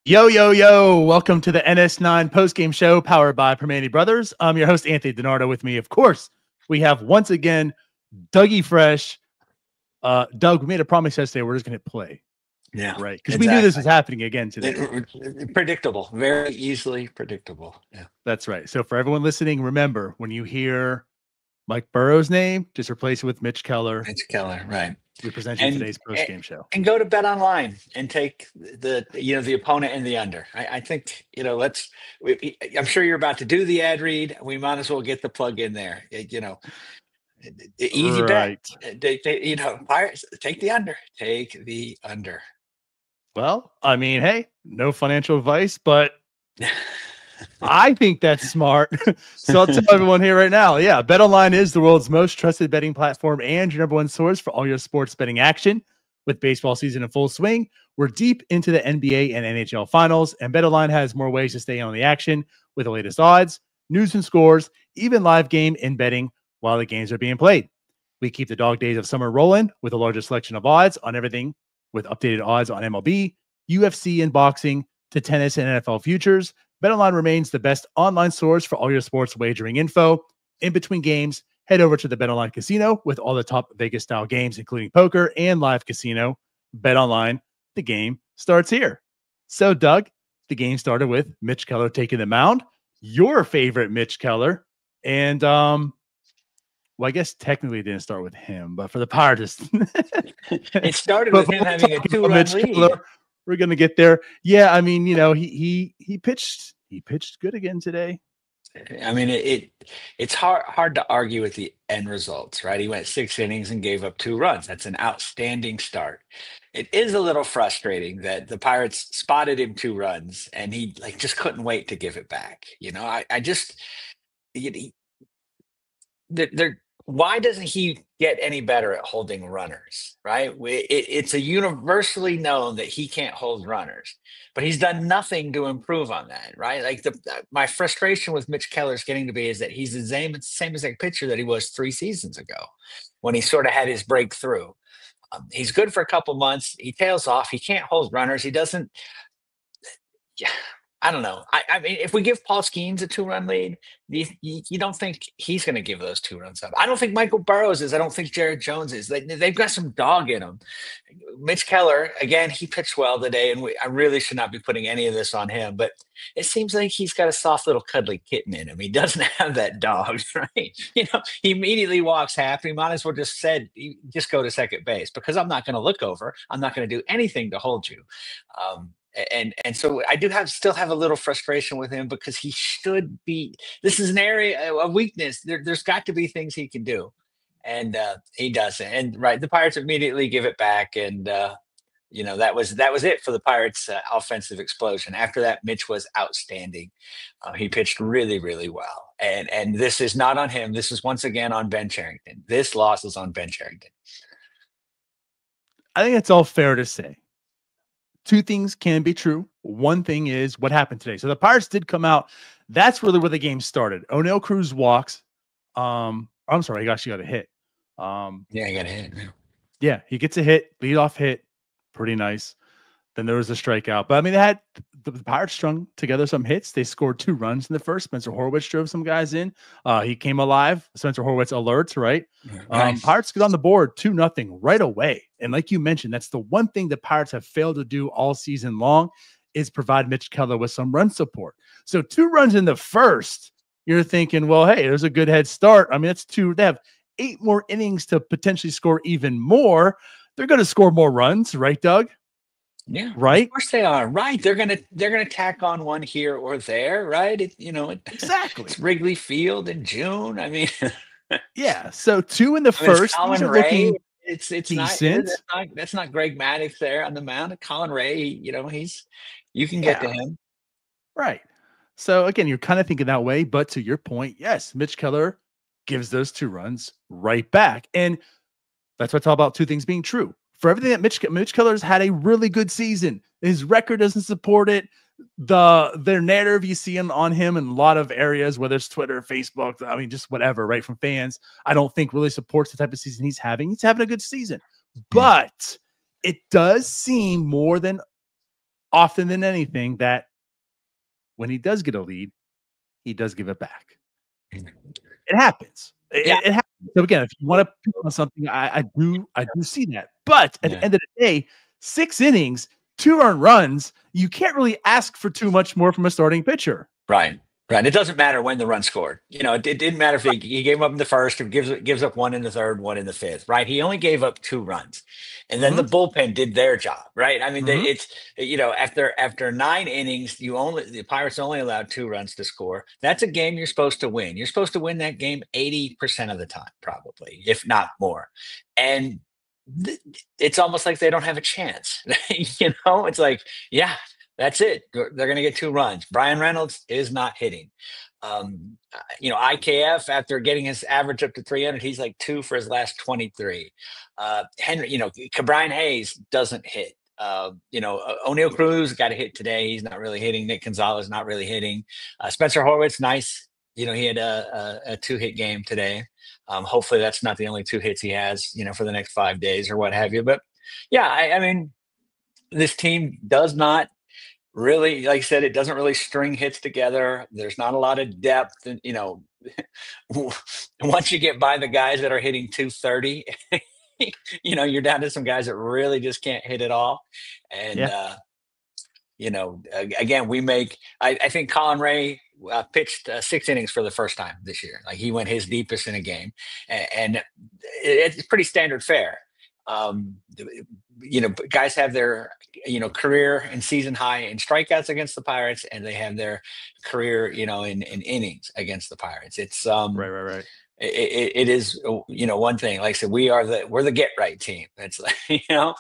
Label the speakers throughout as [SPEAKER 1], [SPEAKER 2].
[SPEAKER 1] Yo, yo, yo. Welcome to the NS9 postgame show powered by Permane Brothers. I'm your host, Anthony DiNardo. With me, of course, we have once again Dougie Fresh. Doug, we made a promise yesterday. We're just going to play.
[SPEAKER 2] Yeah.
[SPEAKER 1] Right. Because we knew this was happening again today.
[SPEAKER 2] Predictable. Very easily predictable. Yeah.
[SPEAKER 1] That's right. So for everyone listening, remember, when you hear Mike Burrow's name, just replace it with Mitch Keller.
[SPEAKER 2] Mitch Keller, right.
[SPEAKER 1] We present you today's postgame show.
[SPEAKER 2] And go to Bet Online and take the opponent and the under. I think, I'm sure you're about to do the ad read. We might as well get the plug in there. Easy
[SPEAKER 1] right.
[SPEAKER 2] Bet. Pirates, take the under. Take the under.
[SPEAKER 1] Well, I mean, hey, no financial advice, but I think that's smart. So I'll tell everyone here right now. Yeah, BetOnline is the world's most trusted betting platform and your number one source for all your sports betting action. With baseball season in full swing, we're deep into the NBA and NHL finals, and BetOnline has more ways to stay on the action with the latest odds, news and scores, even live game in betting while the games are being played. We keep the dog days of summer rolling with the largest selection of odds on everything, with updated odds on MLB, UFC, and boxing to tennis and NFL futures. BetOnline remains the best online source for all your sports wagering info. In between games, head over to the BetOnline Casino with all the top Vegas-style games, including poker and live casino. BetOnline, the game starts here. So, Doug, the game started with Mitch Keller taking the mound, your favorite Mitch Keller. And, well, I guess technically it didn't start with him, but for the Pirates,
[SPEAKER 2] it started with him having a 2-run lead.
[SPEAKER 1] Keller, we're gonna get there. Yeah, I mean, he pitched good again today.
[SPEAKER 2] I mean, it's hard to argue with the end results, right? He went 6 innings and gave up 2 runs. That's an outstanding start. It is a little frustrating that the Pirates spotted him 2 runs and he just couldn't wait to give it back. Why doesn't he get any better at holding runners, right? It's a universally known that he can't hold runners, but he's done nothing to improve on that, right? My frustration with Mitch Keller is getting to be is that he's the same exact pitcher that he was 3 seasons ago when he sort of had his breakthrough. He's good for a couple months. He tails off. He can't hold runners. He doesn't. Yeah. I don't know. I mean, if we give Paul Skenes a 2-run lead, you don't think he's going to give those 2 runs up. I don't think Michael Burrows is. I don't think Jared Jones is. They've got some dog in them. Mitch Keller, again, he pitched well today, and I really should not be putting any of this on him, but it seems like he's got a soft little cuddly kitten in him. He doesn't have that dog, right? He immediately walks happy. He might as well just go to second base because I'm not going to look over. I'm not going to do anything to hold you. And so I still have a little frustration with him because he should be. This is an area of weakness. There's got to be things he can do, and he doesn't. And right, the Pirates immediately give it back, and that was it for the Pirates' offensive explosion. After that, Mitch was outstanding. He pitched really, really well, and this is not on him. This is once again on Ben Cherington. This loss is on Ben Cherington.
[SPEAKER 1] I think it's all fair to say. 2 things can be true. One thing is what happened today. So the Pirates did come out. That's really where the game started. O'Neal Cruz walks. I'm sorry, he actually got a hit.
[SPEAKER 2] Yeah, he got a hit.
[SPEAKER 1] Yeah, he gets a hit, leadoff hit. Pretty nice. Then there was a strikeout. But I mean, the Pirates strung together some hits. They scored 2 runs in the first. Spencer Horwitz drove some guys in. He came alive. Spencer Horwitz alerts, right? Nice. Pirates get on the board 2-0 right away. And like you mentioned, that's the one thing the Pirates have failed to do all season long is provide Mitch Keller with some run support. So 2 runs in the first, you're thinking, well, hey, there's a good head start. I mean, it's 2. They have 8 more innings to potentially score even more. They're going to score more runs, right, Doug?
[SPEAKER 2] Yeah,
[SPEAKER 1] right.
[SPEAKER 2] Of course they are. Right, they're gonna tack on one here or there. Right,
[SPEAKER 1] exactly.
[SPEAKER 2] It's Wrigley Field in June. I mean,
[SPEAKER 1] yeah. So 2 in the first.
[SPEAKER 2] Colin Ray it's not
[SPEAKER 1] decent.
[SPEAKER 2] that's not Greg Maddux there on the mound. Colin Ray, you can get to
[SPEAKER 1] Yeah,
[SPEAKER 2] him.
[SPEAKER 1] right. So again, you're kind of thinking that way, but to your point, yes, Mitch Keller gives those 2 runs right back. And that's what's all about 2 things being true. For everything that Mitch Keller's had a really good season. His record doesn't support it. Their narrative you see on him in a lot of areas, whether it's Twitter, Facebook, I mean, just whatever, right? From fans, I don't think really supports the type of season he's having. He's having a good season,
[SPEAKER 2] Mm.
[SPEAKER 1] but it does seem more than often than anything that when he does get a lead, he does give it back. It happens.
[SPEAKER 2] Yeah.
[SPEAKER 1] It happens. So again, if you want to pick on something, I do see that. But at the end of the day, 6 innings, 2 earned runs, you can't really ask for too much more from a starting pitcher.
[SPEAKER 2] Right. Right. It doesn't matter when the run scored. It didn't matter if he gave up in the first, or gives up 1 in the third, 1 in the fifth. Right. He only gave up 2 runs, and then the bullpen did their job. Right. I mean, it's after 9 innings, the Pirates only allowed 2 runs to score. That's a game you're supposed to win. You're supposed to win that game 80% of the time, probably, if not more. And it's almost like they don't have a chance. It's like, yeah. That's it. They're going to get 2 runs. Brian Reynolds is not hitting. IKF, after getting his average up to 300, he's like 2 for his last 23. Henry, Cabrian Hayes doesn't hit. O'Neal Cruz got a hit today. He's not really hitting. Nick Gonzalez not really hitting. Spencer Horwitz, nice. He had a 2-hit game today. Hopefully that's not the only 2 hits he has, for the next 5 days or what have you. But yeah, I mean, this team does not really, like I said, it doesn't really string hits together. There's not a lot of depth, and once you get by the guys that are hitting 230, you're down to some guys that really just can't hit at all. And again, I think Colin Ray pitched 6 innings for the first time this year. Like, he went his deepest in a game, and it's pretty standard fare. Guys have their career and season high in strikeouts against the Pirates, and they have their career in innings against the Pirates. It's
[SPEAKER 1] Right.
[SPEAKER 2] it is one thing. Like I said, we're the get right team. It's like, now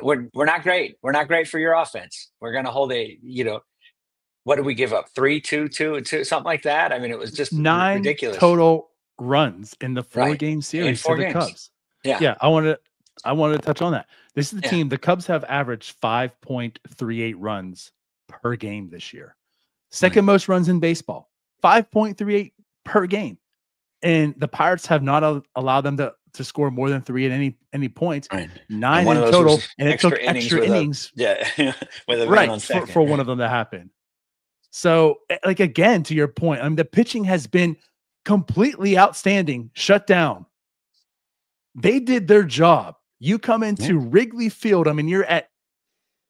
[SPEAKER 2] we're not great. We're not great for your offense. We're going to hold what did we give up? 3, 2, 2, and 2, something like that. I mean, it was just
[SPEAKER 1] 9
[SPEAKER 2] ridiculous
[SPEAKER 1] total runs in the 4-game
[SPEAKER 2] in
[SPEAKER 1] series
[SPEAKER 2] 4
[SPEAKER 1] to the
[SPEAKER 2] games.
[SPEAKER 1] Cubs.
[SPEAKER 2] Yeah.
[SPEAKER 1] I wanted to touch on that. This is the team. The Cubs have averaged 5.38 runs per game this year. Second most runs in baseball. 5.38 per game. And the Pirates have not allowed them to score more than 3 at any point.
[SPEAKER 2] Right.
[SPEAKER 1] 9 in total, and it took extra innings.
[SPEAKER 2] With a run on second,
[SPEAKER 1] for one of them to happen. So, like, again, to your point, I mean, the pitching has been completely outstanding. Shut down. They did their job. You come into Wrigley Field. I mean, you're at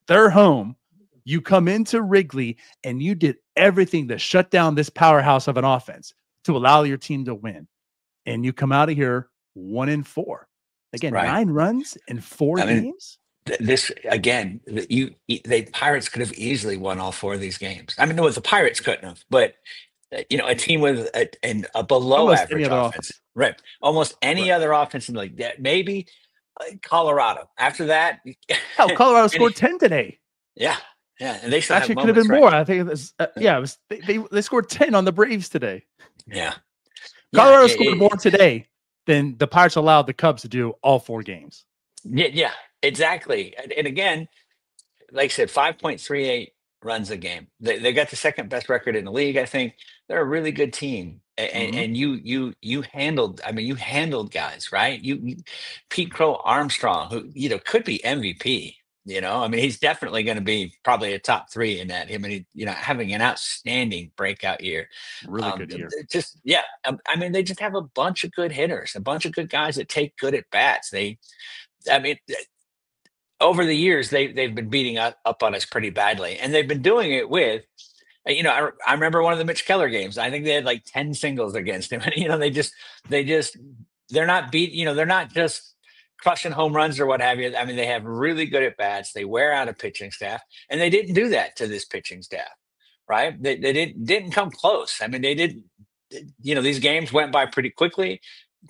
[SPEAKER 1] their home. You come into Wrigley and you did everything to shut down this powerhouse of an offense to allow your team to win. And you come out of here 1-4. Again, 9 runs in 4 games.
[SPEAKER 2] This again, the Pirates could have easily won all 4 of these games. I mean, no, the Pirates couldn't have, but a team with a below
[SPEAKER 1] Almost
[SPEAKER 2] average offense, right? Almost any other offense in like that, maybe Colorado. After that,
[SPEAKER 1] hell, Colorado scored 10 today.
[SPEAKER 2] Yeah, and they still
[SPEAKER 1] actually could have been more. I think it was. It was. They scored 10 on the Braves today.
[SPEAKER 2] Yeah,
[SPEAKER 1] Colorado scored more today than the Pirates allowed the Cubs to do all 4 games.
[SPEAKER 2] Yeah, exactly. And again, like I said, 5.38 runs a game. They got the second best record in the league. I think they're a really good team. And you handled. I mean, you handled guys, right? You Pete Crow Armstrong, who could be MVP. I mean, he's definitely going to be probably a top 3 in that. Him and having an outstanding breakout year.
[SPEAKER 1] Really good year.
[SPEAKER 2] I mean, they just have a bunch of good hitters, a bunch of good guys that take good at bats. Over the years, they've been beating up on us pretty badly, and they've been doing it with, I remember one of the Mitch Keller games. I think they had like 10 singles against him, and they're not they're not just crushing home runs or what have you. I mean, they have really good at bats. They wear out a pitching staff, and they didn't do that to this pitching staff, right? They didn't come close. I mean, they did. These games went by pretty quickly.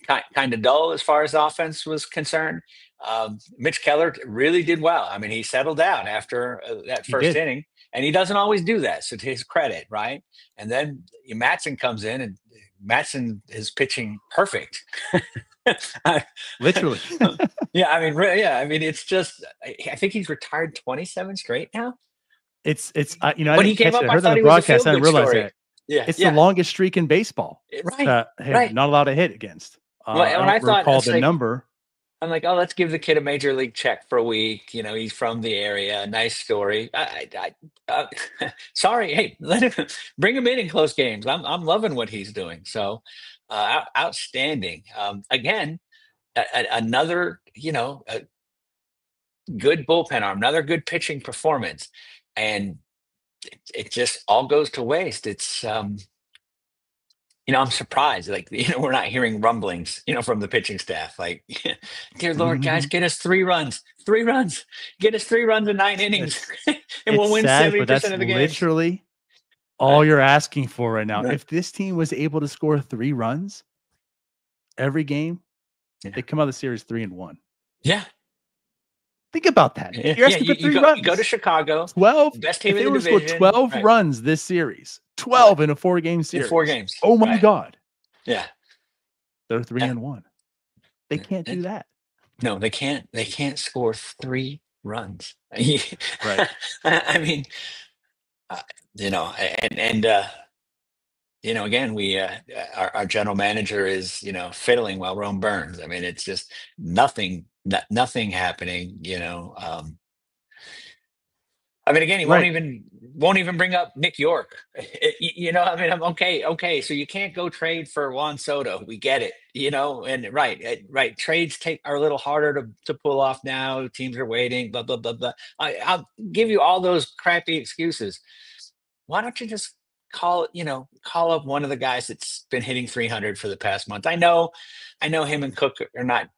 [SPEAKER 2] kind of dull as far as offense was concerned. Mitch Keller really did well. I mean, he settled down after that
[SPEAKER 1] He
[SPEAKER 2] first
[SPEAKER 1] did.
[SPEAKER 2] inning, and he doesn't always do that. So to his credit, right? And then Matson comes in, and Matson is pitching perfect. I-
[SPEAKER 1] Literally.
[SPEAKER 2] yeah, I mean, yeah, I mean, it's just. I think he's retired 27 straight now.
[SPEAKER 1] It's I
[SPEAKER 2] When he
[SPEAKER 1] didn't
[SPEAKER 2] came
[SPEAKER 1] catch it.
[SPEAKER 2] up,
[SPEAKER 1] I
[SPEAKER 2] I
[SPEAKER 1] heard that on
[SPEAKER 2] thought
[SPEAKER 1] the
[SPEAKER 2] he was a
[SPEAKER 1] broadcast.
[SPEAKER 2] feel
[SPEAKER 1] I didn't
[SPEAKER 2] good
[SPEAKER 1] realize
[SPEAKER 2] story.
[SPEAKER 1] that.
[SPEAKER 2] Yeah,
[SPEAKER 1] It's the
[SPEAKER 2] yeah,
[SPEAKER 1] longest streak in baseball
[SPEAKER 2] right,
[SPEAKER 1] that
[SPEAKER 2] right.
[SPEAKER 1] not allowed to hit against.
[SPEAKER 2] Well,
[SPEAKER 1] I
[SPEAKER 2] and when
[SPEAKER 1] don't
[SPEAKER 2] I thought,
[SPEAKER 1] recall
[SPEAKER 2] it's
[SPEAKER 1] the
[SPEAKER 2] like,
[SPEAKER 1] number.
[SPEAKER 2] I'm like, oh, let's give the kid a major league check for a week. He's from the area. Nice story. Sorry, hey, let him bring him in close games. I'm loving what he's doing. So, outstanding. Again, another a good bullpen arm, another good pitching performance, and it just all goes to waste. It's I'm surprised. Like, we're not hearing rumblings, from the pitching staff. Like, dear Lord, guys, get us 3 runs, 3 runs, get us 3 runs in 9 innings,
[SPEAKER 1] It's
[SPEAKER 2] and
[SPEAKER 1] it's
[SPEAKER 2] we'll win
[SPEAKER 1] sad, but
[SPEAKER 2] 70%
[SPEAKER 1] that's
[SPEAKER 2] of the games.
[SPEAKER 1] literally
[SPEAKER 2] Uh,
[SPEAKER 1] all you're asking for right now.
[SPEAKER 2] uh,
[SPEAKER 1] If this team was able to score 3 runs every game,
[SPEAKER 2] yeah,
[SPEAKER 1] they come out of the series 3-1.
[SPEAKER 2] yeah,
[SPEAKER 1] Think about that.
[SPEAKER 2] yeah.
[SPEAKER 1] You're
[SPEAKER 2] Yeah,
[SPEAKER 1] asking for
[SPEAKER 2] you
[SPEAKER 1] three
[SPEAKER 2] go to
[SPEAKER 1] runs.
[SPEAKER 2] Chicago,
[SPEAKER 1] 12.
[SPEAKER 2] best team
[SPEAKER 1] If
[SPEAKER 2] in
[SPEAKER 1] they
[SPEAKER 2] the
[SPEAKER 1] were to score
[SPEAKER 2] division,
[SPEAKER 1] 12
[SPEAKER 2] right?
[SPEAKER 1] runs this series,
[SPEAKER 2] Right,
[SPEAKER 1] 12 in a 4-game
[SPEAKER 2] in four
[SPEAKER 1] series.
[SPEAKER 2] games,
[SPEAKER 1] Oh my
[SPEAKER 2] right?
[SPEAKER 1] God.
[SPEAKER 2] Yeah,
[SPEAKER 1] They're three
[SPEAKER 2] yeah.
[SPEAKER 1] and one. They can't
[SPEAKER 2] Yeah.
[SPEAKER 1] do that.
[SPEAKER 2] No, they can't. They can't score 3 runs.
[SPEAKER 1] Right.
[SPEAKER 2] I mean, uh, and again, we our general manager is fiddling while Rome burns. I mean, it's just nothing, nothing happening. I mean, again, he
[SPEAKER 1] Right.
[SPEAKER 2] won't even bring up Nick York. I mean, I'm okay. So you can't go trade for Juan Soto. We get it. And right. Trades are a little harder to pull off now. Teams are waiting. Blah blah blah blah. I'll give you all those crappy excuses. Why don't you just call up one of the guys that's been hitting 300 for the past month? I know him and Cook are not,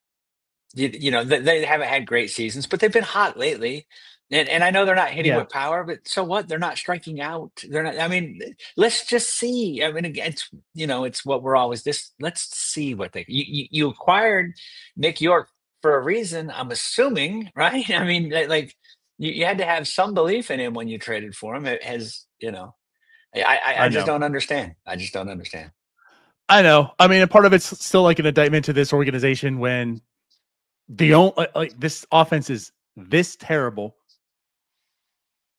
[SPEAKER 2] they haven't had great seasons, but they've been hot lately. And I know they're not hitting
[SPEAKER 1] Yeah.
[SPEAKER 2] with power, but so what? They're not striking out. They're not. I mean, let's just see. I mean, again, it's what we're always this. Let's see what you acquired Nick York for a reason. I'm assuming, right? I mean, like you had to have some belief in him when you traded for him. It has, I
[SPEAKER 1] I
[SPEAKER 2] just
[SPEAKER 1] know.
[SPEAKER 2] don't understand. I just don't understand.
[SPEAKER 1] I know. I mean, a part of it's still like an indictment to this organization when the only like this offense is this terrible.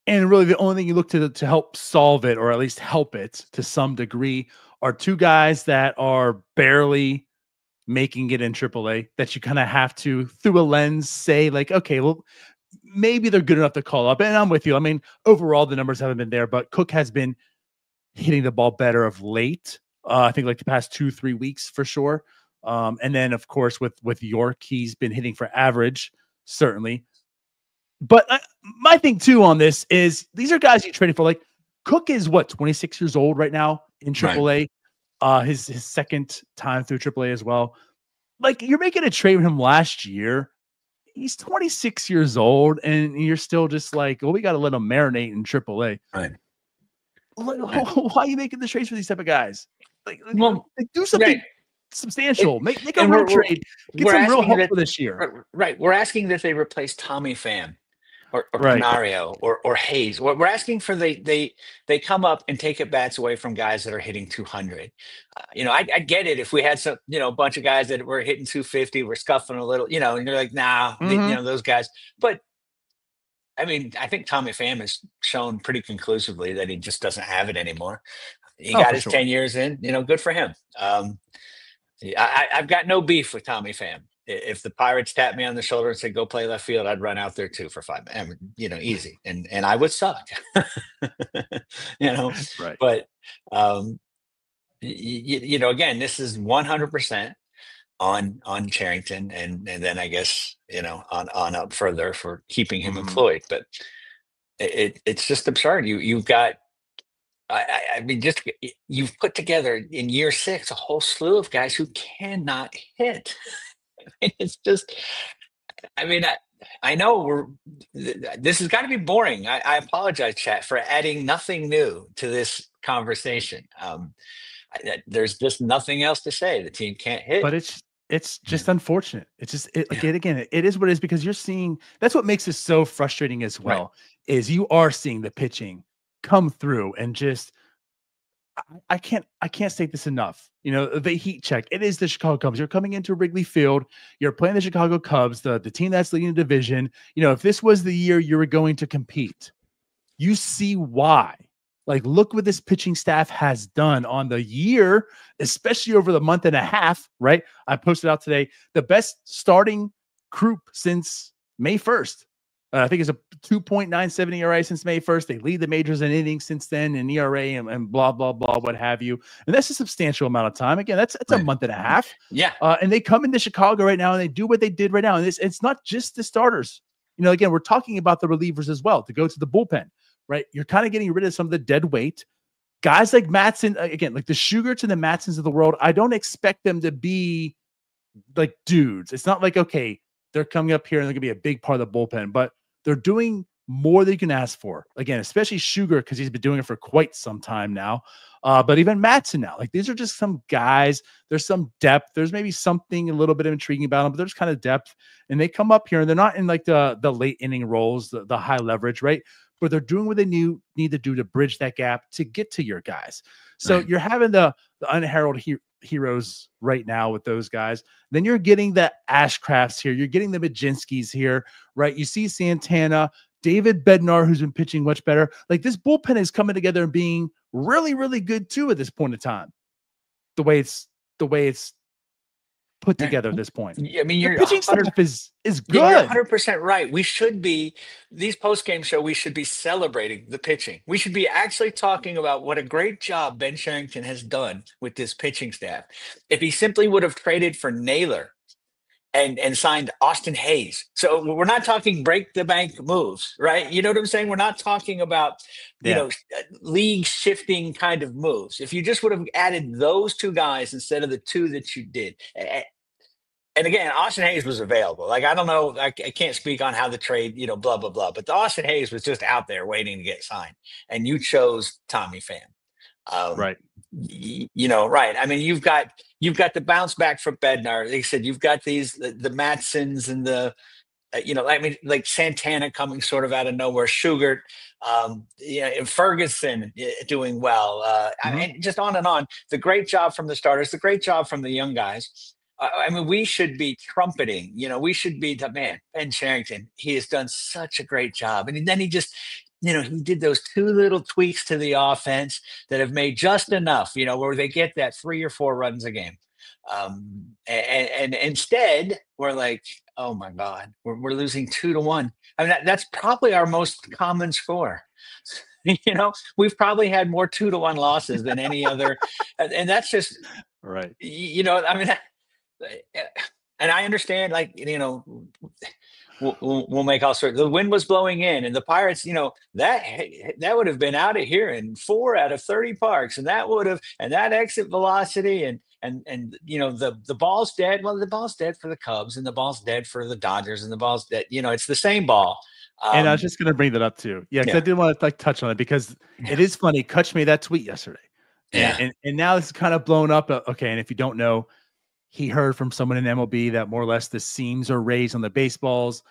[SPEAKER 1] And really the only thing you look to help solve it, or at least help it to some degree, are two guys that are barely making it in AAA that you kind of have to, through a lens, say like, okay, well, maybe they're good enough to call up. And I'm with you. I mean, overall, the numbers haven't been there, but Cook has been hitting the ball better of late. I think like the past 2-3 weeks for sure. And then of course with York, he's been hitting for average, certainly. But my thing too on this is these are guys you traded for. Like Cook is what, 26 years old right now in
[SPEAKER 2] Right.
[SPEAKER 1] AAA. His second time through AAA as well. Like you're making a trade with him last year. He's 26 years old, and you're still just like, well, we got to let him marinate in AAA.
[SPEAKER 2] Right.
[SPEAKER 1] Like,
[SPEAKER 2] Right.
[SPEAKER 1] why are you making the trades for these type of guys?
[SPEAKER 2] Well,
[SPEAKER 1] Like do
[SPEAKER 2] right.
[SPEAKER 1] something substantial. Make a
[SPEAKER 2] And
[SPEAKER 1] real
[SPEAKER 2] we're
[SPEAKER 1] trade. Get
[SPEAKER 2] we're
[SPEAKER 1] some real
[SPEAKER 2] asking
[SPEAKER 1] help
[SPEAKER 2] that,
[SPEAKER 1] for this year.
[SPEAKER 2] right. We're asking that they replace Tommy Pham or
[SPEAKER 1] Right.
[SPEAKER 2] Canario or Hayes. We're asking for they come up and take at bats away from guys that are hitting 200. I get it if we had some a bunch of guys that were hitting 250, we're scuffing a little, and you're like, nah,
[SPEAKER 1] Mm-hmm.
[SPEAKER 2] those guys. But I mean, I think Tommy Pham has shown pretty conclusively that he just doesn't have it anymore. He
[SPEAKER 1] Oh,
[SPEAKER 2] got
[SPEAKER 1] for
[SPEAKER 2] his
[SPEAKER 1] sure.
[SPEAKER 2] 10 years in, good for him. I've got no beef with Tommy Pham. If the Pirates tapped me on the shoulder and said, go play left field, I'd run out there too for 5 minutes, easy. And I would suck, you know,
[SPEAKER 1] Right.
[SPEAKER 2] but, again, this is 100% on Charrington and then I guess, on up further for keeping him
[SPEAKER 1] Mm-hmm.
[SPEAKER 2] employed. But it's just absurd. You've got, I mean, just you've put together in year 6 a whole slew of guys who cannot hit. It's just, I mean, I know this has got to be boring. I apologize, chat, for adding nothing new to this conversation. There's just nothing else to say. The team can't hit.
[SPEAKER 1] But it's It's just unfortunate. It's just again, it is what it is, because you're seeing, that's what makes it so frustrating as well, is you are seeing the pitching come through and just I can't state this enough. You know, the heat check. It is the Chicago Cubs. You're coming into Wrigley Field. You're playing the Chicago Cubs, the team that's leading the division. You know, if this was the year you were going to compete, you see why. Like, look what this pitching staff has done on the year, especially over the month and a half, right? I posted out today the best starting group since May 1st. I think it's a 2.97 ERA since May 1st. They lead the majors in innings since then, and ERA and blah, blah, blah, what have you. And that's a substantial amount of time. Again, that's a month and a half.
[SPEAKER 2] Yeah.
[SPEAKER 1] And they come into Chicago right now, and they do what they did right now. And it's not just the starters. You know, again, we're talking about the relievers as well, to go to the bullpen, right? You're kind of getting rid of some of the dead weight. Guys like Matson, again, like the Shugerts and the Matsons of the world, I don't expect them to be like dudes. It's not like, okay, they're coming up here and they're going to be a big part of the bullpen, but they're doing more than you can ask for. Again, especially Sugar, because he's been doing it for quite some time now. But even Matson now, like, these are just some guys. There's some depth. There's maybe something a little bit of intriguing about them, but there's kind of depth. And they come up here and they're not in like the late inning roles, the high leverage, right? But they're doing what they need to do to bridge that gap to get to your guys. So you're having the unheralded heroes right now with those guys. Then you're getting the Ashcrafts here. You're getting the Majinskis here, right? You see Santana, David Bednar, who's been pitching much better. Like, this bullpen is coming together and being really, really good too at this point in time. The way it's put together at this point.
[SPEAKER 2] I mean, your
[SPEAKER 1] pitching staff is good.
[SPEAKER 2] Yeah, you're 100% right. We should be, these post-game show, we should be celebrating the pitching. We should be actually talking about what a great job Ben Cherington has done with this pitching staff. If he simply would have traded for Naylor and signed Austin Hayes. So we're not talking break the bank moves, right? You know what I'm saying? We're not talking about, you know, league shifting kind of moves. If you just would have added those two guys instead of the two that you did. And again, Austin Hayes was available. Like, I don't know, I can't speak on how the trade, you know, blah, blah, blah. But the Austin Hayes was just out there waiting to get signed. And you chose Tommy Pham.
[SPEAKER 1] Right.
[SPEAKER 2] You know, right. I mean, you've got the bounce back from Bednar. They said you've got the Matsons and the, you know, I mean, like Santana coming sort of out of nowhere, Shugart, and Ferguson doing well. I mean, just on and on. The great job from the starters, the great job from the young guys. I mean, we should be trumpeting, you know, we should be the man, Ben Cherington. He has done such a great job. And then he just, you know, he did those two little tweaks to the offense that have made just enough, you know, where they get that 3 or 4 runs a game. And instead, we're like, oh my God, we're losing 2-1. I mean, that's probably our most common score. You know, we've probably had more 2-1 losses than any other. And that's just,
[SPEAKER 1] right.
[SPEAKER 2] You know, I mean, and I understand, like, you know, we'll make all sorts. The wind was blowing in, and the Pirates, you know, that would have been out of here in 4 out of 30 parks, and that exit velocity and you know, the ball's dead. Well, the ball's dead for the Cubs, and the ball's dead for the Dodgers, and the ball's dead. You know, it's the same ball.
[SPEAKER 1] And I was just going to bring that up too. Yeah, because I did want to like touch on it, because it is funny. Kutch made that tweet yesterday. And now this is kind of blown up. Okay, and if you don't know, he heard from someone in MLB that more or less the seams are raised on the baseballs.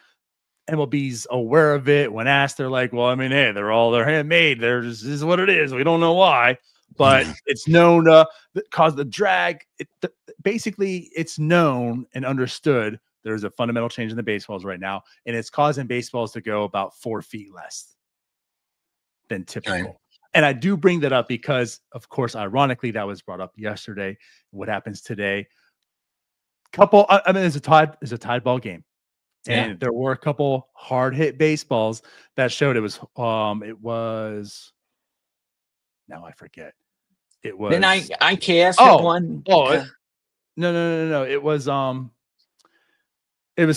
[SPEAKER 1] MLB's aware of it. When asked, they're like, well, I mean, hey, they're handmade. This is what it is. We don't know why, but it's known to cause the drag. Basically, it's known and understood there's a fundamental change in the baseballs right now, and it's causing baseballs to go about 4 feet less than typical. Right. And I do bring that up because, of course, ironically, that was brought up yesterday. What happens today? I mean, it's a tied ball game, and there were a couple hard hit baseballs that showed it was now I forget. It was.
[SPEAKER 2] Then IKF hit one.
[SPEAKER 1] No. It was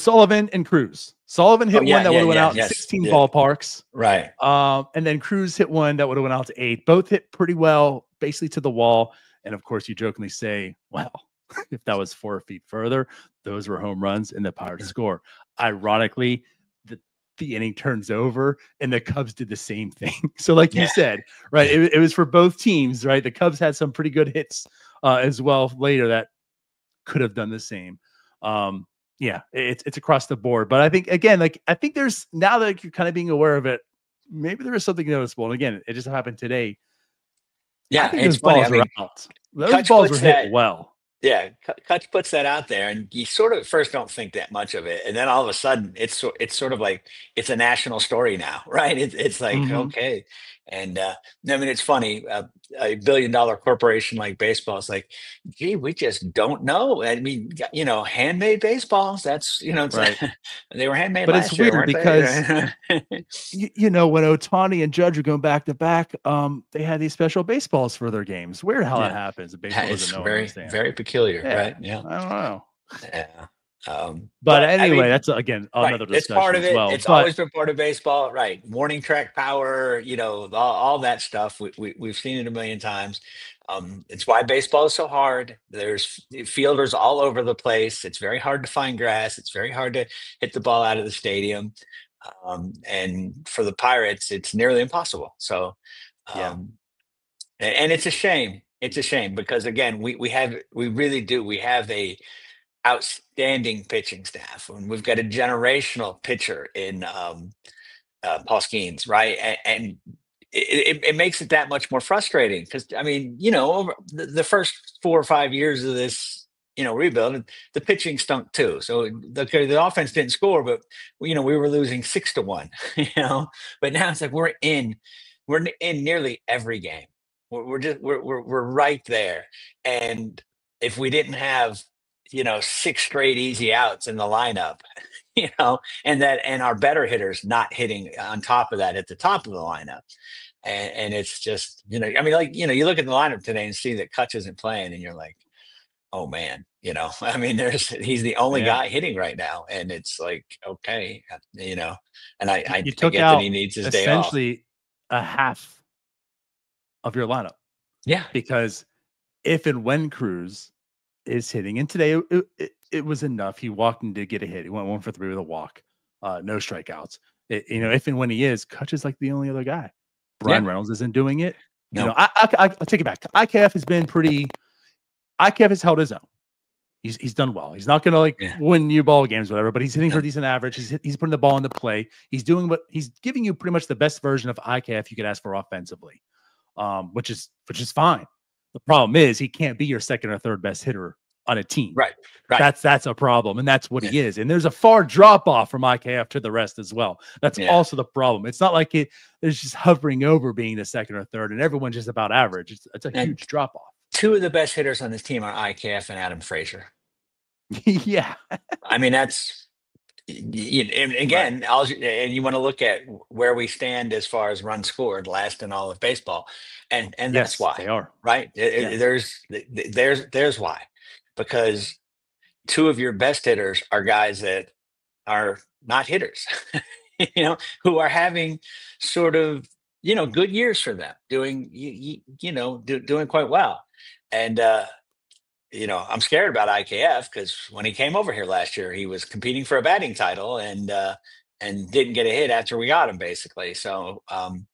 [SPEAKER 1] Sullivan and Cruz. Sullivan hit one that would have went out in 16 ballparks.
[SPEAKER 2] Right.
[SPEAKER 1] And then Cruz hit one that would have went out to 8. Both hit pretty well, basically to the wall. And of course, you jokingly say, well, if that was 4 feet further, those were home runs and the Pirates score. Ironically, the inning turns over and the Cubs did the same thing. So like you said, right, it was for both teams, right? The Cubs had some pretty good hits as well later that could have done the same. Yeah, it's across the board. But I think again, like I think there's now that you're kind of being aware of it, maybe there is something noticeable. And again, it just happened today. I
[SPEAKER 2] Yeah,
[SPEAKER 1] think
[SPEAKER 2] it's
[SPEAKER 1] those
[SPEAKER 2] funny. I
[SPEAKER 1] balls are
[SPEAKER 2] mean,
[SPEAKER 1] out. Those
[SPEAKER 2] Kutch
[SPEAKER 1] balls were
[SPEAKER 2] puts
[SPEAKER 1] hit
[SPEAKER 2] that.
[SPEAKER 1] well.
[SPEAKER 2] Yeah, Kutch puts that out there, and you sort of at first don't think that much of it, and then all of a sudden, it's sort of like it's a national story now, right? It's like
[SPEAKER 1] Mhm.
[SPEAKER 2] okay, and I mean it's funny. A billion-dollar corporation like baseball is like, gee, we just don't know. I mean, handmade baseballs. That's
[SPEAKER 1] Right.
[SPEAKER 2] they were handmade
[SPEAKER 1] But it's
[SPEAKER 2] last year,
[SPEAKER 1] weird
[SPEAKER 2] weren't
[SPEAKER 1] because
[SPEAKER 2] they?
[SPEAKER 1] when Otani and Judge are going back to back, they had these special baseballs for their games. Weird how that
[SPEAKER 2] Yeah,
[SPEAKER 1] happens. The baseball doesn't
[SPEAKER 2] it's
[SPEAKER 1] know and
[SPEAKER 2] very
[SPEAKER 1] understand.
[SPEAKER 2] very peculiar,
[SPEAKER 1] Yeah,
[SPEAKER 2] right? Yeah,
[SPEAKER 1] I don't know.
[SPEAKER 2] yeah.
[SPEAKER 1] But
[SPEAKER 2] But I
[SPEAKER 1] anyway,
[SPEAKER 2] mean,
[SPEAKER 1] that's again
[SPEAKER 2] right.
[SPEAKER 1] another
[SPEAKER 2] It's part
[SPEAKER 1] discussion
[SPEAKER 2] of
[SPEAKER 1] as
[SPEAKER 2] it.
[SPEAKER 1] well.
[SPEAKER 2] It's
[SPEAKER 1] But
[SPEAKER 2] always been part of baseball, right? Warning track power, all that stuff. We've seen it a million times. It's why baseball is so hard. There's fielders all over the place. It's very hard to find grass. It's very hard to hit the ball out of the stadium. And for the Pirates, it's nearly impossible. So,
[SPEAKER 1] yeah,
[SPEAKER 2] um, and it's a shame. It's a shame because again, we really do. We have a outstanding pitching staff, and we've got a generational pitcher in Paul Skenes, right? And it makes it that much more frustrating because I mean, over the first 4 or 5 years of this, rebuild, the pitching stunk too. So the offense didn't score, but we were losing 6-1, But now it's like we're in nearly every game. We're right there, and if we didn't have 6 straight easy outs in the lineup, and our better hitters not hitting on top of that at the top of the lineup. And it's just, I mean, like, you look at the lineup today and see that Kutch isn't playing, and you're like, oh man, I mean, he's the only
[SPEAKER 1] yeah.
[SPEAKER 2] guy hitting right now. And it's like, okay, and I
[SPEAKER 1] You
[SPEAKER 2] I
[SPEAKER 1] took
[SPEAKER 2] get that
[SPEAKER 1] out
[SPEAKER 2] he needs his day off.
[SPEAKER 1] essentially a half of your lineup
[SPEAKER 2] Yeah.
[SPEAKER 1] because if and when Cruz is hitting, and today it was enough. He walked and did get a hit. He went 1 for 3 with a walk, no strikeouts. If and when he is, Kutch is like the only other guy.
[SPEAKER 2] Yeah.
[SPEAKER 1] Brian Reynolds isn't doing it.
[SPEAKER 2] No.
[SPEAKER 1] I'll take it back. IKF has been pretty. IKF has held his own. He's done well. He's not going to
[SPEAKER 2] Yeah.
[SPEAKER 1] win you ball games, whatever, but he's hitting for
[SPEAKER 2] No.
[SPEAKER 1] a decent average. He's putting the ball into play. He's doing what he's giving you pretty much the best version of IKF you could ask for offensively, which is fine. The problem is he can't be your second or third best hitter on a team.
[SPEAKER 2] Right. Right.
[SPEAKER 1] That's a problem, and that's what
[SPEAKER 2] Yeah.
[SPEAKER 1] he is. And there's a far drop off from IKF to the rest as well. That's
[SPEAKER 2] Yeah.
[SPEAKER 1] also the problem. It's not like it's just hovering over being the second or third, and everyone's just about average. It's a
[SPEAKER 2] And
[SPEAKER 1] huge drop off.
[SPEAKER 2] 2 of the best hitters on this team are IKF and Adam Frazier.
[SPEAKER 1] Yeah,
[SPEAKER 2] I mean, that's and again, and you want to look at where we stand as far as runs scored, last in all of baseball, and that's
[SPEAKER 1] yes,
[SPEAKER 2] why,
[SPEAKER 1] they are.
[SPEAKER 2] right?
[SPEAKER 1] Yes.
[SPEAKER 2] There's why, because 2 of your best hitters are guys that are not hitters, who are having sort of good years for them, doing doing quite well, and I'm scared about IKF because when he came over here last year, he was competing for a batting title and didn't get a hit after we got him, basically. So I'm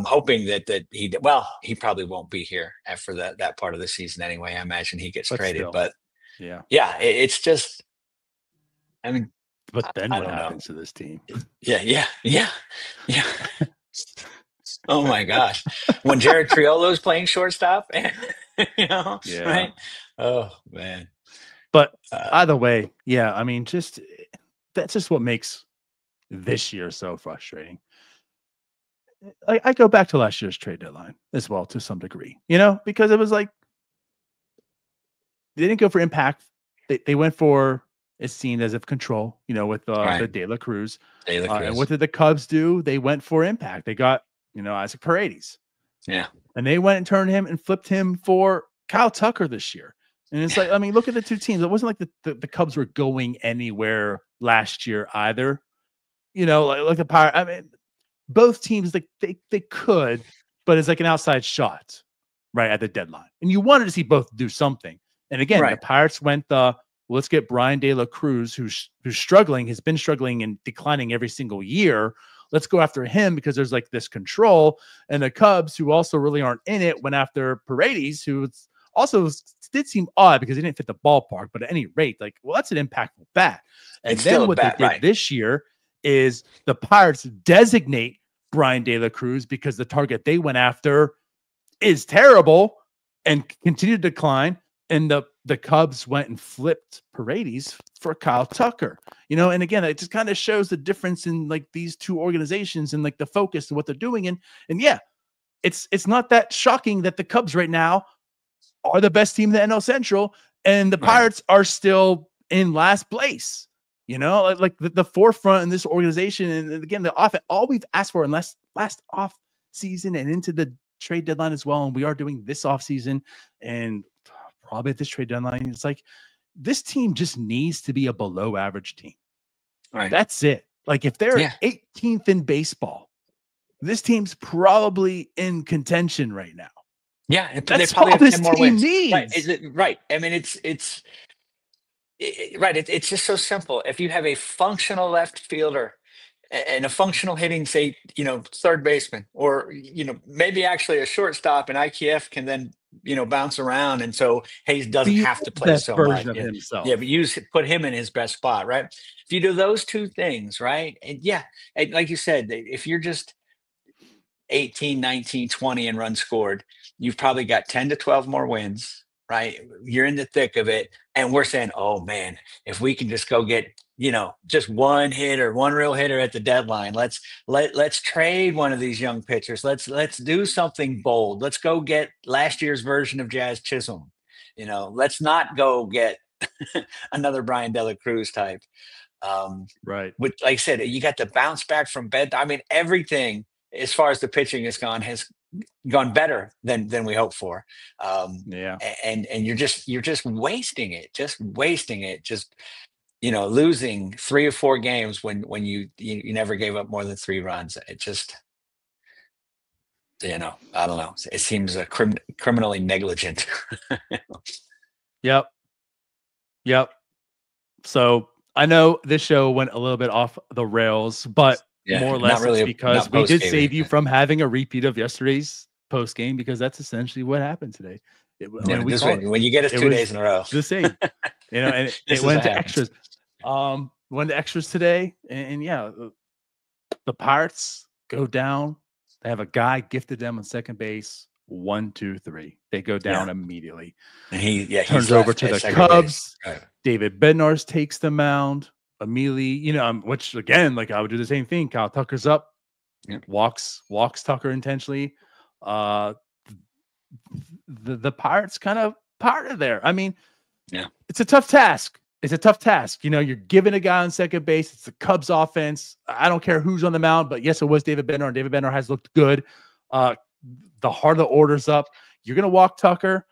[SPEAKER 2] hoping that he probably won't be here after that part of the season anyway. I imagine he gets
[SPEAKER 1] But
[SPEAKER 2] traded,
[SPEAKER 1] still,
[SPEAKER 2] but
[SPEAKER 1] yeah.
[SPEAKER 2] yeah, it's just, I mean,
[SPEAKER 1] But then
[SPEAKER 2] I
[SPEAKER 1] what
[SPEAKER 2] don't know.
[SPEAKER 1] happens to this team?
[SPEAKER 2] Yeah. Oh my gosh, when Jared Triolo's playing shortstop,
[SPEAKER 1] Yeah.
[SPEAKER 2] right? Oh man.
[SPEAKER 1] But
[SPEAKER 2] Uh,
[SPEAKER 1] either way, yeah, I mean, that's just what makes this year so frustrating. I go back to last year's trade deadline as well to some degree, because it was like they didn't go for impact. They went for it's seen as if control, with
[SPEAKER 2] right.
[SPEAKER 1] the De La Cruz.
[SPEAKER 2] De La
[SPEAKER 1] And
[SPEAKER 2] Cruz.
[SPEAKER 1] what did the Cubs do? They went for impact. They got, Isaac Paredes.
[SPEAKER 2] Yeah.
[SPEAKER 1] And they went and turned him and flipped him for Kyle Tucker this year. And it's like, I mean, look at the two teams. It wasn't like the Cubs were going anywhere last year either. Like the Pirates. I mean, both teams, like they could, but it's like an outside shot right at the deadline. And you wanted to see both do something. And again,
[SPEAKER 2] Right.
[SPEAKER 1] the Pirates went let's get Brian De La Cruz, who's struggling, has been struggling and declining every single year. Let's go after him because there's like this control. And the Cubs, who also really aren't in it, went after Paredes, who's also did seem odd because he didn't fit the ballpark. But at any rate, like, well, that's an impactful bat. And
[SPEAKER 2] It's
[SPEAKER 1] then
[SPEAKER 2] still a
[SPEAKER 1] what
[SPEAKER 2] bat,
[SPEAKER 1] they did
[SPEAKER 2] right.
[SPEAKER 1] this year is the Pirates designate Brian De La Cruz because the target they went after is terrible and continued to decline. And the Cubs went and flipped Paredes for Kyle Tucker, and again, it just kind of shows the difference in like these two organizations and like the focus and what they're doing. And yeah, it's not that shocking that the Cubs right now are the best team in the NL Central and the Pirates are still in last place. Like the forefront in this organization. And again, the offense, all we've asked for in last off season and into the trade deadline as well. And we are doing this off season and probably at this trade deadline. It's like this team just needs to be a below average team.
[SPEAKER 2] Right.
[SPEAKER 1] That's it. Like if they're 18th in baseball, this team's probably in contention right now.
[SPEAKER 2] Yeah,
[SPEAKER 1] that's
[SPEAKER 2] they probably
[SPEAKER 1] all
[SPEAKER 2] have
[SPEAKER 1] this
[SPEAKER 2] 10 more
[SPEAKER 1] team
[SPEAKER 2] wins.
[SPEAKER 1] needs.
[SPEAKER 2] Right. I mean, it's just so simple. If you have a functional left fielder and a functional hitting, say, third baseman, or, maybe actually a shortstop, and IKF can then, bounce around. And so Hayes doesn't
[SPEAKER 1] Be
[SPEAKER 2] have to play
[SPEAKER 1] best
[SPEAKER 2] so much.
[SPEAKER 1] version of himself.
[SPEAKER 2] Yeah, but put him in his best spot, right? If you do those two things, right? And and like you said, if you're just 18, 19, 20 and runs scored, you've probably got 10 to 12 more wins, right? You're in the thick of it. And we're saying, oh man, if we can just go get, just one real hitter at the deadline, let's trade one of these young pitchers. Let's do something bold. Let's go get last year's version of Jazz Chisholm. Let's not go get another Brian De La Cruz type.
[SPEAKER 1] Right.
[SPEAKER 2] Like I said, you got the bounce back from bed. I mean, everything as far as the pitching has gone better than we hoped for. And you're just wasting it, losing 3 or 4 games when you never gave up more than 3 runs. It just, I don't know. It seems criminally negligent.
[SPEAKER 1] Yep. So I know this show went a little bit off the rails, but more or less it's because we did save you from having a repeat of yesterday's post game, because that's essentially what happened today.
[SPEAKER 2] When you get us 2 days in a row,
[SPEAKER 1] the same, and it went to extras. Went to extras today, and the Pirates go down. They have a guy gifted them on second base. 1, 2, 3. They go down immediately.
[SPEAKER 2] And he
[SPEAKER 1] turns over to the Cubs. Right. David Bednar takes the mound immediately. Which again, like I would do the same thing. Kyle Tucker's up, walks Tucker intentionally. The Pirates kind of part of there. I mean, it's a tough task. You're giving a guy on second base. It's the Cubs offense. I don't care who's on the mound, but yes, it was David Bednar. David Bednar has looked good. The heart of the order's up. You're going to walk Tucker.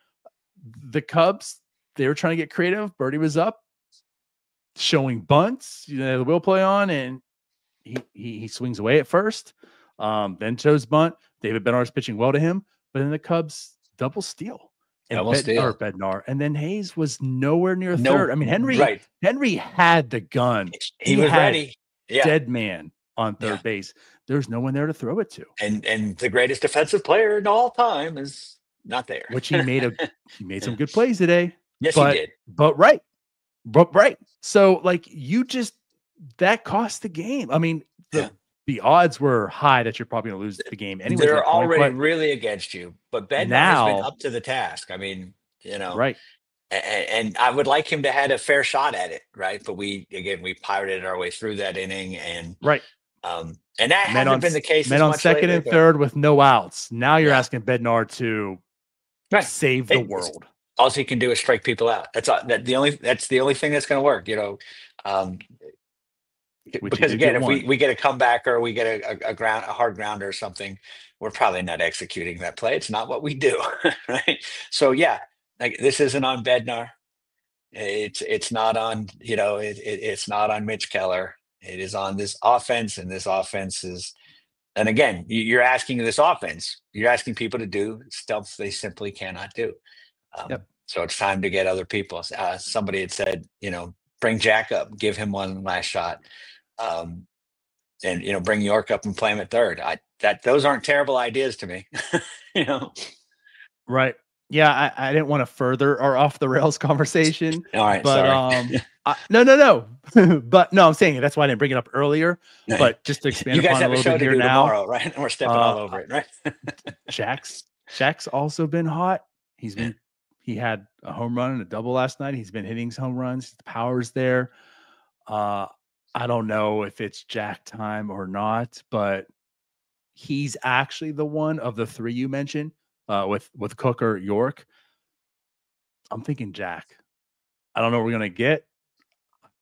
[SPEAKER 1] The Cubs, they were trying to get creative. Birdie was up, showing bunts. The wheel play on, and he swings away at first. Then shows bunt. David Bednar is pitching well to him, but then the Cubs double steal. Bednar, and then Hayes was nowhere near third. I mean, Henry had the gun.
[SPEAKER 2] He was ready.
[SPEAKER 1] Dead man on third base. There's no one there to throw it to.
[SPEAKER 2] And the greatest defensive player in all time is not there.
[SPEAKER 1] Which he made some good plays today.
[SPEAKER 2] Yes, he did.
[SPEAKER 1] But right. So like that cost the game. I mean, the odds were high that you're probably going to lose the game anyway.
[SPEAKER 2] They're already really against you, but Bednar has been up to the task. I mean,
[SPEAKER 1] right.
[SPEAKER 2] And I would like him to had a fair shot at it, right? But we pirated our way through that inning, and
[SPEAKER 1] right.
[SPEAKER 2] And that hasn't been the case.
[SPEAKER 1] Men on second and third with no outs. Now you're asking Bednar to save the world.
[SPEAKER 2] All he can do is strike people out. That's the only thing that's going to work. Because again, if we get a comeback or we get a hard grounder or something, we're probably not executing that play. It's not what we do, right? So like this isn't on Bednar. It's not on it's not on Mitch Keller. It is on this offense, and this offense is. And again, you're asking this offense. You're asking people to do stuff they simply cannot do. So it's time to get other people. Somebody had said, bring Jack up, give him one last shot. And bring York up and play him at third. Those aren't terrible ideas to me.
[SPEAKER 1] Right. Yeah, I didn't want to further our off the rails conversation.
[SPEAKER 2] All right,
[SPEAKER 1] but
[SPEAKER 2] sorry.
[SPEAKER 1] No. But no, I'm saying that's why I didn't bring it up earlier.
[SPEAKER 2] No,
[SPEAKER 1] but just to expand
[SPEAKER 2] you guys
[SPEAKER 1] upon
[SPEAKER 2] have
[SPEAKER 1] a
[SPEAKER 2] a
[SPEAKER 1] little
[SPEAKER 2] show
[SPEAKER 1] bit
[SPEAKER 2] to
[SPEAKER 1] here
[SPEAKER 2] do
[SPEAKER 1] now.
[SPEAKER 2] tomorrow, right? And we're stepping all over it, right?
[SPEAKER 1] Shaq's also been hot. He had a home run and a double last night. He's been hitting home runs. The power's there. I don't know if it's Jack time or not, but he's actually the one of the three you mentioned, with Cook or York. I'm thinking Jack. I don't know what we're gonna get.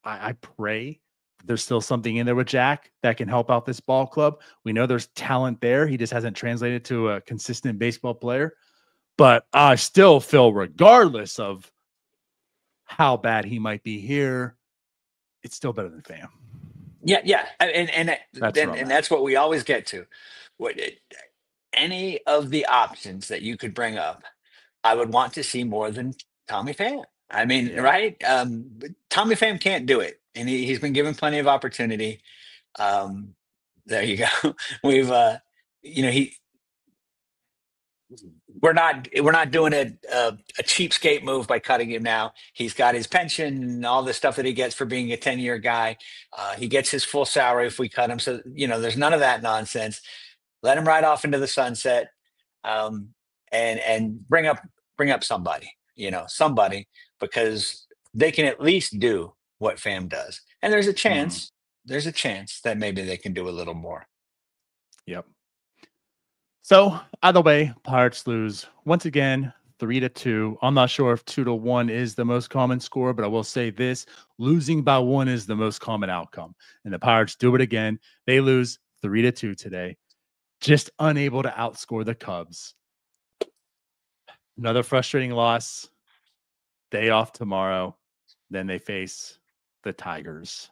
[SPEAKER 1] I pray there's still something in there with Jack that can help out this ball club. We know there's talent there. He just hasn't translated to a consistent baseball player. But I still feel, regardless of how bad he might be here, it's still better than Pham.
[SPEAKER 2] Yeah, and that's what we always get to. Any of the options that you could bring up, I would want to see more than Tommy Pham. I mean, right? Tommy Pham can't do it, and he's been given plenty of opportunity. There you go. We've, we're not doing a cheapskate move by cutting him now. He's got his pension and all the stuff that he gets for being a 10-year guy. He gets his full salary if we cut him. So, there's none of that nonsense. Let him ride off into the sunset, and bring up somebody, because they can at least do what Pham does. And there's a chance that maybe they can do a little more.
[SPEAKER 1] Yep. So either way, Pirates lose once again, 3-2. I'm not sure if 2-1 is the most common score, but I will say this: losing by 1 is the most common outcome. And the Pirates do it again. They lose 3-2 today, just unable to outscore the Cubs. Another frustrating loss. Day off tomorrow. Then they face the Tigers.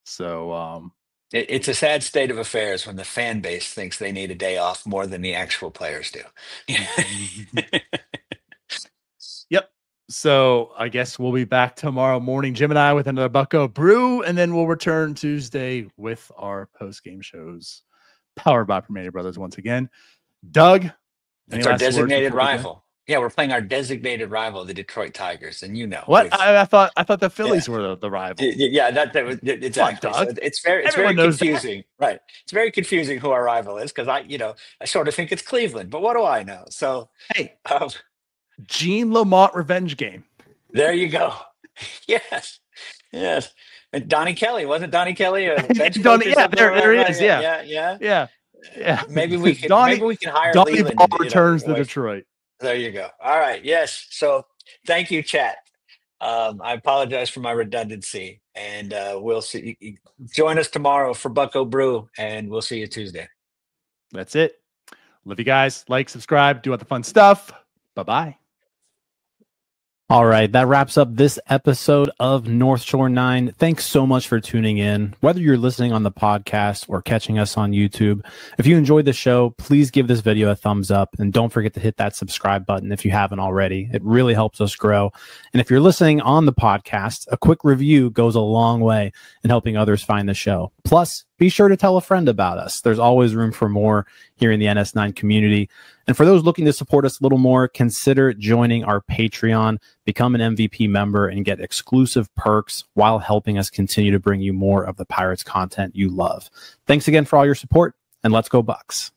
[SPEAKER 1] So
[SPEAKER 2] it's a sad state of affairs when the fan base thinks they need a day off more than the actual players do.
[SPEAKER 1] Yep. So I guess we'll be back tomorrow morning, Jim and I, with another Bucko Brew, and then we'll return Tuesday with our post-game shows, powered by Premier Brothers once again. Doug,
[SPEAKER 2] it's our designated rival. Yeah, we're playing our designated rival, the Detroit Tigers, and
[SPEAKER 1] what? I thought the Phillies were the rival.
[SPEAKER 2] Yeah, exactly. So it's very confusing, right? It's very confusing who our rival is, because I sort of think it's Cleveland, but what do I know? So
[SPEAKER 1] hey, Gene Lamont revenge game.
[SPEAKER 2] There you go. Yes. And Donnie Kelly, wasn't Donnie Kelly a bench coach?
[SPEAKER 1] There he is. Yeah.
[SPEAKER 2] Maybe we can hire
[SPEAKER 1] Donnie
[SPEAKER 2] Leland.
[SPEAKER 1] Ball returns to Detroit.
[SPEAKER 2] There you go. All right. Yes. So thank you, chat. I apologize for my redundancy, and we'll see. Join us tomorrow for Bucko Brew, and we'll see you Tuesday.
[SPEAKER 1] That's it. Love you guys. Like, subscribe, do all the fun stuff. Bye-bye.
[SPEAKER 3] All right, that wraps up this episode of North Shore 9. Thanks so much for tuning in. Whether you're listening on the podcast or catching us on YouTube, if you enjoyed the show, please give this video a thumbs up, and don't forget to hit that subscribe button if you haven't already. It really helps us grow. And if you're listening on the podcast, a quick review goes a long way in helping others find the show. Plus, be sure to tell a friend about us. There's always room for more here in the NS9 community. And for those looking to support us a little more, consider joining our Patreon, become an MVP member, and get exclusive perks while helping us continue to bring you more of the Pirates content you love. Thanks again for all your support, and let's go Bucks.